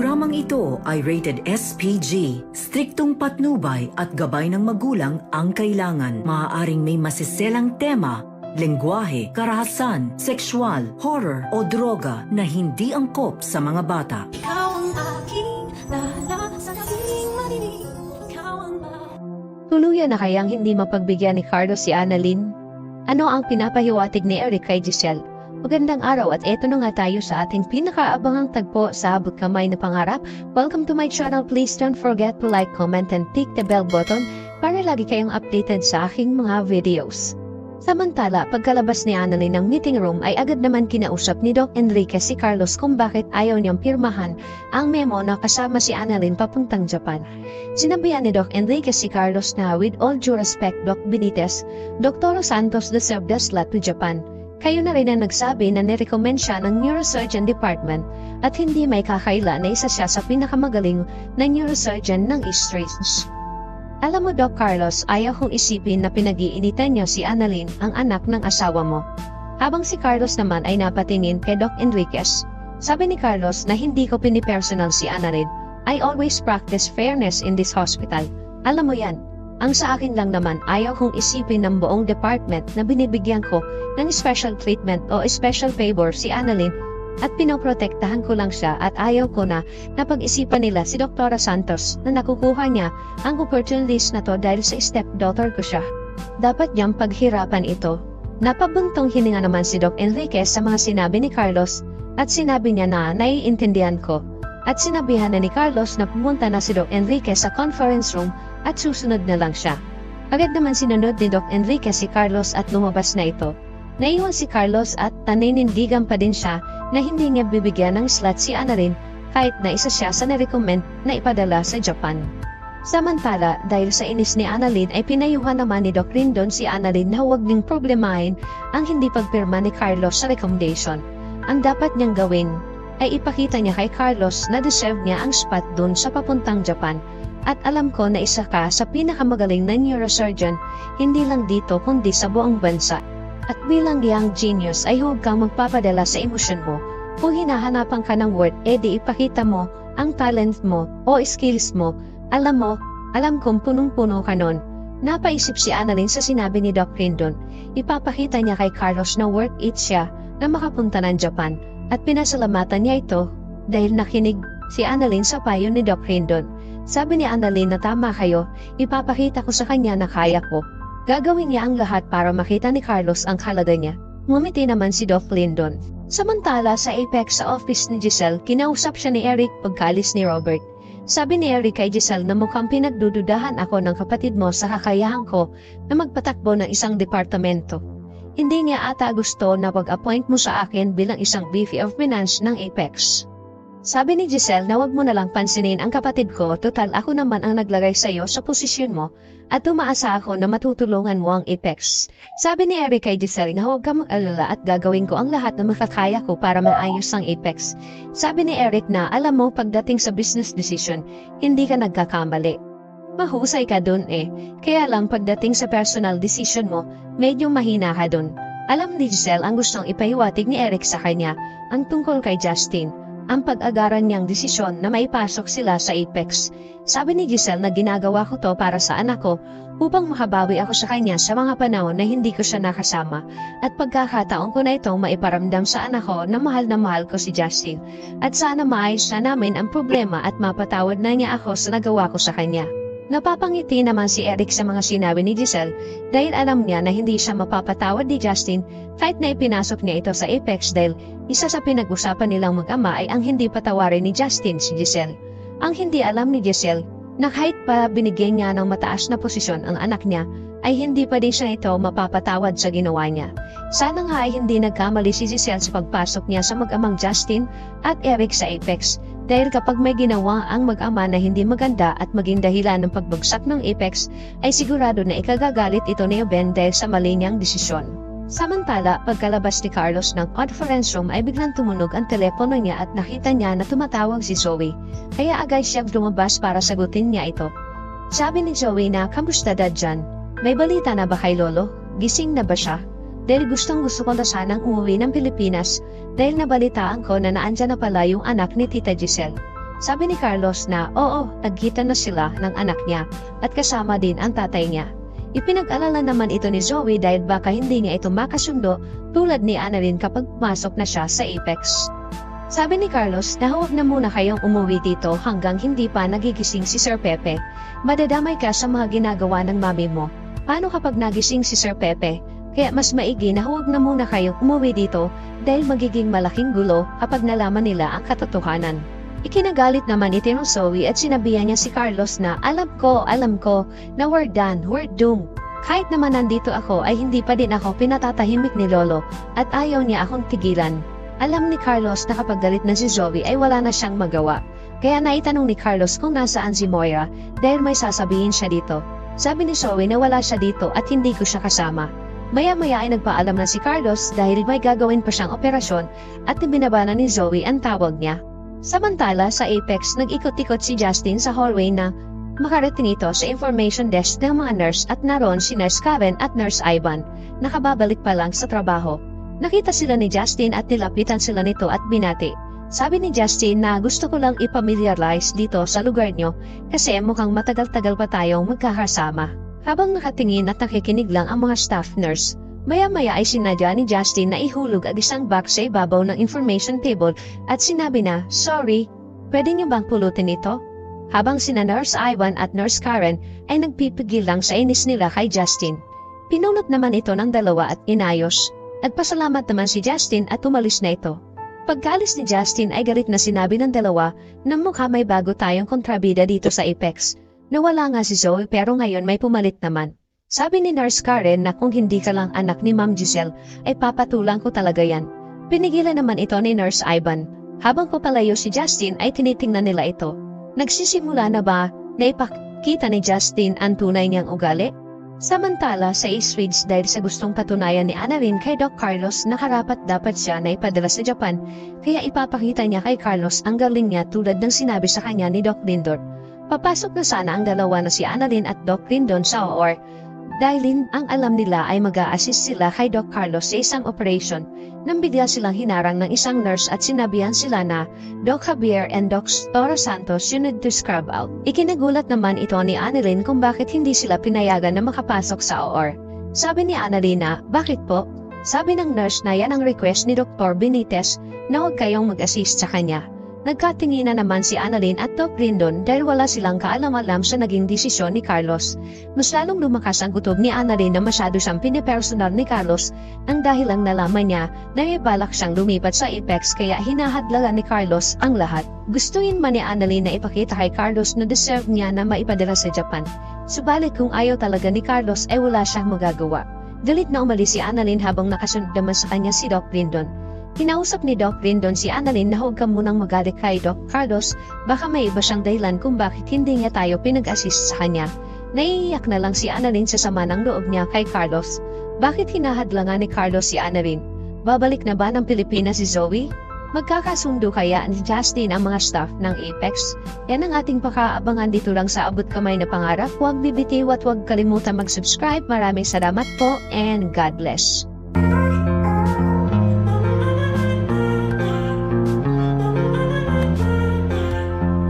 programang ito ay rated SPG. Striktong patnubay at gabay ng magulang ang kailangan. Maaaring may masiselang tema, lengguwahe, karahasan, sexual, horror o droga na hindi angkop sa mga bata. Ikaw ang aking lahat sa aking marinig. Ikaw ang Tuluyan na kayang hindi mapagbigyan ni Carlos si Annalyn? Ano ang pinapahiwatig ni Eric kay Giselle? Magandang araw at eto na nga tayo sa ating pinakaabangang tagpo sa abot kamay na pangarap. Welcome to my channel. Please don't forget to like, comment, and click the bell button para lagi kayong updated sa aking mga videos. Samantala, pagkalabas ni Annalyn ng meeting room ay agad naman kinausap ni Doc Enriquez si Carlos kung bakit ayaw niyang pirmahan ang memo na kasama si Annalyn papuntang Japan. Sinabihan ni Doc Enriquez si Carlos na with all due respect, Doc Benitez, Dr. Santos deserved the slot to Japan. Kayo na rin ang nagsabi na nirecommend siya ng Neurosurgeon Department at hindi may kakaila na isa siya sa pinakamagaling na neurosurgeon ng East Range. Alam mo, Doc Carlos, ayaw kong isipin na pinag-iinitan niyo si Annalyn, ang anak ng asawa mo. Habang si Carlos naman ay napatingin kay Doc Enriquez, sabi ni Carlos na hindi ko pinipersonal si Annalyn. I always practice fairness in this hospital. Alam mo yan. Ang sa akin lang naman, ayaw kong isipin ng buong department na binibigyan ko ng special treatment o special favor si Annalyn at pinoprotektahan ko lang siya at ayaw ko na napag-isipan nila si Dr. Santos na nakukuha niya ang opportunities na to dahil sa stepdaughter ko siya. Dapat niyang paghirapan ito. Napabuntong hininga naman si Doc Enriquez sa mga sinabi ni Carlos at sinabi niya na naiintindihan ko. At sinabihan na ni Carlos na pumunta na si Doc Enriquez sa conference room at susunod na lang siya. Agad naman sinunod ni Doc Enriquez si Carlos at lumabas na ito. Naiwan si Carlos at naninindigan pa din siya na hindi niya bibigyan ng slot si Annalyn kahit na isa siya sa narecommend na ipadala sa Japan. Samantala, dahil sa inis ni Annalyn ay pinayuhan naman ni Doc Rindon si Annalyn na huwag niyang problemahin ang hindi pagpirma ni Carlos sa recommendation. Ang dapat niyang gawin ay ipakita niya kay Carlos na deserve niya ang spot dun sa papuntang Japan. At alam ko na isa ka sa pinakamagaling na neurosurgeon, hindi lang dito kundi sa buong bansa. At bilang young genius ay huwag kang magpapadala sa emosyon mo. Kung hinahanapan ka ng word, edi ipakita mo ang talent mo o skills mo. Alam kong punong-puno ka nun. Napaisip si Annalyn sa sinabi ni Doc Rindon. Ipapakita niya kay Carlos na worth it siya na makapunta ng Japan. At pinasalamatan niya ito dahil nakinig si Annalyn sa payo ni Doc Rindon. Sabi ni Annalyn na tama kayo, ipapakita ko sa kanya na kaya ko. Gagawin niya ang lahat para makita ni Carlos ang halaga niya. Ngumiti naman si Doc Rindon. Samantala sa Apex sa office ni Giselle, kinausap siya ni Eric pagkalis ni Robert. Sabi ni Eric kay Giselle na mukhang pinagdududahan ako ng kapatid mo sa kakayahan ko na magpatakbo ng isang departamento. Hindi niya ata gusto na pag-appoint mo sa akin bilang isang VP of Finance ng Apex. Sabi ni Giselle na wag mo na lang pansinin ang kapatid ko, total ako naman ang naglagay sa iyo sa posisyon mo at umaasa ako na matutulungan mo ang Apex. Sabi ni Eric kay Giselle na huwag ka mag-alala at gagawin ko ang lahat na makakaya ko para maayos ang Apex. Sabi ni Eric na alam mo pagdating sa business decision, hindi ka nagkakamali. Mahusay ka dun kaya lang pagdating sa personal decision mo, medyo mahina ka dun. Alam ni Giselle ang gustong ipahiwatig ni Eric sa kanya, ang tungkol kay Justin. Ang pag-agaran niyang desisyon na maipasok sila sa Apex. Sabi ni Giselle na ginagawa ko to para sa anak ko upang makabawi ako sa kanya sa mga panahon na hindi ko siya nakasama at pagkakataon ko na itong maiparamdam sa anak ko na mahal ko si Justin at sana maayos na namin ang problema at mapatawad na niya ako sa nagawa ko sa kanya. Napapangiti naman si Eric sa mga sinabi ni Giselle dahil alam niya na hindi siya mapapatawad ni Justin kahit na ipinasok niya ito sa Apex dahil isa sa pinag-usapan nilang mag-ama ay ang hindi patawarin ni Justin si Giselle. Ang hindi alam ni Giselle na kahit pa binigyan niya ng mataas na posisyon ang anak niya ay hindi pa din siya ito mapapatawad sa ginawa niya. Sana nga ay hindi nagkamali si Giselle sa pagpasok niya sa mag-amang Justin at Eric sa Apex. Dahil kapag may ginawa ang mag-ama na hindi maganda at maging dahilan ng pagbagsak ng Apex, ay sigurado na ikagagalit ito ni Ben dahil sa mali niyang desisyon. Samantala, pagkalabas ni Carlos ng conference room ay biglang tumunog ang telepono niya at nakita niya na tumatawag si Zoe. Kaya agad siyang lumabas para sagutin niya ito. Sabi ni Zoe na, "Kamusta dad dyan? May balita na ba kay Lolo? Gising na ba siya? Dahil gustong-gusto ko na sanang umuwi ng Pilipinas dahil nabalitaan ko na naandyan na pala yung anak ni Tita Giselle." Sabi ni Carlos na oo, nagkita na sila ng anak niya at kasama din ang tatay niya. Ipinag-alala naman ito ni Zoe dahil baka hindi niya ito makasundo tulad ni Annalyn kapag pumasok na siya sa Apex. Sabi ni Carlos na huwag na muna kayong umuwi dito hanggang hindi pa nagigising si Sir Pepe. Madadamay ka sa mga ginagawa ng mami mo. Paano kapag nagising si Sir Pepe? Kaya mas maigi na huwag na muna kayong umuwi dito dahil magiging malaking gulo kapag nalaman nila ang katotohanan. Ikinagalit naman ito ng Zoe at sinabihan niya si Carlos na alam ko na we're done, we're doomed. Kahit naman nandito ako ay hindi pa din ako pinatatahimik ni Lolo at ayaw niya akong tigilan. Alam ni Carlos na kapag galit na si Zoe ay wala na siyang magawa. Kaya naitanong ni Carlos kung nasaan si Moira dahil may sasabihin siya dito. Sabi ni Zoe na wala siya dito at hindi ko siya kasama. Maya-maya ay nagpaalam na si Carlos dahil may gagawin pa siyang operasyon at ibinabana ni Zoe ang tawag niya. Samantala sa Apex, nag-ikot-ikot si Justin sa hallway na makarating ito sa information desk ng mga nurse at naroon si Nurse Karen at Nurse Ivan, nakababalik pa lang sa trabaho. Nakita sila ni Justin at nilapitan sila nito at binati. Sabi ni Justin na gusto ko lang ipamiliarize dito sa lugar nyo kasi mukhang matagal-tagal pa tayong magkakasama. Habang nakatingin at nakikinig lang ang mga staff nurse, maya-maya ay sinadya ni Justin na ihulog ang isang box sa ibabaw ng information table at sinabi na, sorry, pwede niyo bang pulutin ito? Habang sina Nurse Ivan at Nurse Karen ay nagpipigil lang sa inis nila kay Justin. Pinulot naman ito ng dalawa at inayos. Nagpasalamat naman si Justin at umalis na ito. Pagkaalis ni Justin ay galit na sinabi ng dalawa na mukha may bago tayong kontrabida dito sa Apex. Nawala nga si Zoe pero ngayon may pumalit naman. Sabi ni Nurse Karen na kung hindi ka lang anak ni Ma'am Giselle ay papatulang ko talaga yan. Pinigilan naman ito ni Nurse Ivan. Habang papalayo si Justin ay tinitingnan nila ito. Nagsisimula na ba na ipakita ni Justin ang tunay niyang ugali? Samantala sa East Ridge dahil sa gustong patunayan ni Annalyn kay Doc Carlos na karapat-dapat siya na ipadala sa Japan, kaya ipapakita niya kay Carlos ang galing niya tulad ng sinabi sa kanya ni Doc Lindor. Papasok na sana ang dalawa na si Annalyn at Doc Lindon sa OR dahil ang alam nila ay mag-a-assist sila kay Doc Carlos sa isang operation nang bigla silang hinarang ng isang nurse at sinabihan sila na Doc Javier and Doc Toro Santos you need to scrub out. Ikinagulat naman ito ni Annalyn kung bakit hindi sila pinayagan na makapasok sa OR. Sabi ni Annalyn na, bakit po? Sabi ng nurse na yan ang request ni Dr. Benitez na huwag kayong mag-assist sa kanya. Nagkatinginan naman si Annalyn at Doc Lindon dahil wala silang kaalam-alam sa naging desisyon ni Carlos. Mas lalong lumakas ang kutob ni Annalyn na masyado siyang pinipersonal ni Carlos ang dahilang nalaman niya na may balak siyang lumipat sa Apex kaya hinahadlagan ni Carlos ang lahat. Gustuin man ni Annalyn na ipakita kay Carlos na deserve niya na maipadala sa Japan. Subalit kung ayaw talaga ni Carlos ay wala siyang magagawa. Galit na umalis si Annalyn habang nakasunod naman sa kanya si Doc Lindon. Kinausap ni Doc Lindon si Annalyn na huwag ka munang magalit kay Doc Carlos, baka may iba siyang dahilan kung bakit hindi niya tayo pinag-assist sa kanya. Naiiyak na lang si Annalyn sa sama ng loob niya kay Carlos. Bakit hinahadlangan ni Carlos si Annalyn? Babalik na ba ng Pilipinas si Zoe? Magkakasundo kaya ni Justin ang mga staff ng Apex? Yan ang ating pakaabangan dito lang sa Abot Kamay na Pangarap. Huwag bibitiw at huwag kalimutan mag-subscribe. Maraming salamat po and God bless.